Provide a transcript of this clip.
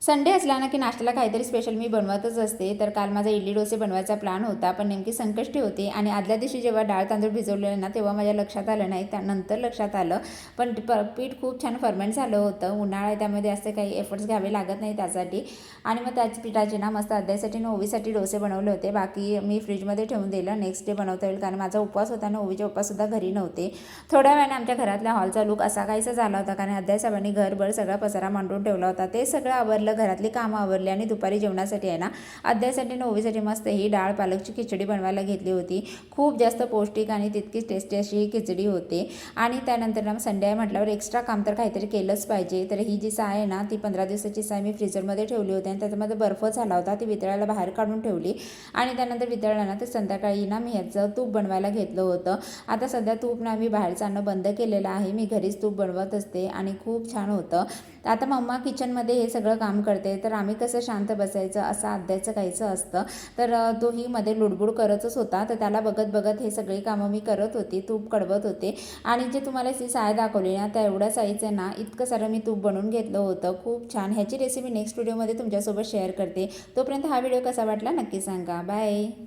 Sunday असला ना की नाश्त्याला काहीतरी स्पेशल मी बनवतच असते. तर काल माझा इडली डोसे बनवायचा प्लॅन होता, पण नेमकी संकष्टी होती आणि आदल्या दिवशी जेव्हा डाळ तांदूळ भिजवलेले ना तेव्हा माझ्या लक्षात आलं नाही, त्यानंतर लक्षात आलं. पण पीठ खूप छान फर्मेंट झालं होतं. उन्हाळा आहे त्यामध्ये असे काही एफर्ट्स घ्यावे लागत नाही त्यासाठी. आणि मग त्याच पिठाचे ना मस्त अद्यासाठी आणि ओवीसाठी डोसे बनवले होते. बाकी मी फ्रीजमध्ये ठेवून दिलं, नेक्स्ट डे बनवता येईल, कारण माझा उपवास होता ना, ओवीचे पप्पासुद्धा घरी नव्हते. थोड्या वेळाने आमच्या घरातल्या हॉलचा लुक असा काहीसा झाला होता, कारण अद्या साहेबांनी घरभर सगळा पसारा मांडून ठेवला होता. ते सगळं आवरलं, घरातली कामं आवरली आणि दुपारी जेवणासाठी आहे ना अद्यासाठी नववीसाठी मस्त ही डाळ पालकची खिचडी बनवायला घेतली होती. खूप जास्त पौष्टिक आणि तितकीच टेस्टी अशी ही खिचडी होते. आणि त्यानंतर ना संडे आहे म्हटल्यावर एक्स्ट्रा काम तर काहीतरी केलंच पाहिजे. तर ही जी साय आहे ना ती 15 दिवसाची साय मी फ्रीजरमध्ये ठेवली होती आणि त्याच्यामध्ये बर्फ झाला होता, ती वितळायला बाहेर काढून ठेवली. आणि त्यानंतर वितळलं ना तर संध्याकाळी ना मी ह्याचं तूप बनवायला घेतलं होतं. आता सध्या तूप ना मी बाहेरचं आणणं बंद केलेलं आहे, मी घरीच तूप बनवत असते आणि खूप छान होतं. आता मम्मा किचनमध्ये हे सगळं काम करते, तर आम्ही कसं शांत बसायचं असं अध्यायचं काहीचं असतं. तर तोही मध्ये लुडबुड करतच होता, तर त्याला बघत बघत हे सगळी कामं मी करत होती, तूप कढवत होते. आणि जे तुम्हाला ती साय दाखवली ना त्या एवढ्या साईचं ना इतकं सारं मी तूप बनवून घेतलं होतं. खूप छान. ह्याची रेसिपी नेक्स्ट व्हिडिओमध्ये तुमच्यासोबत शेअर करते. तोपर्यंत हा व्हिडिओ कसा वाटला नक्की सांगा. बाय.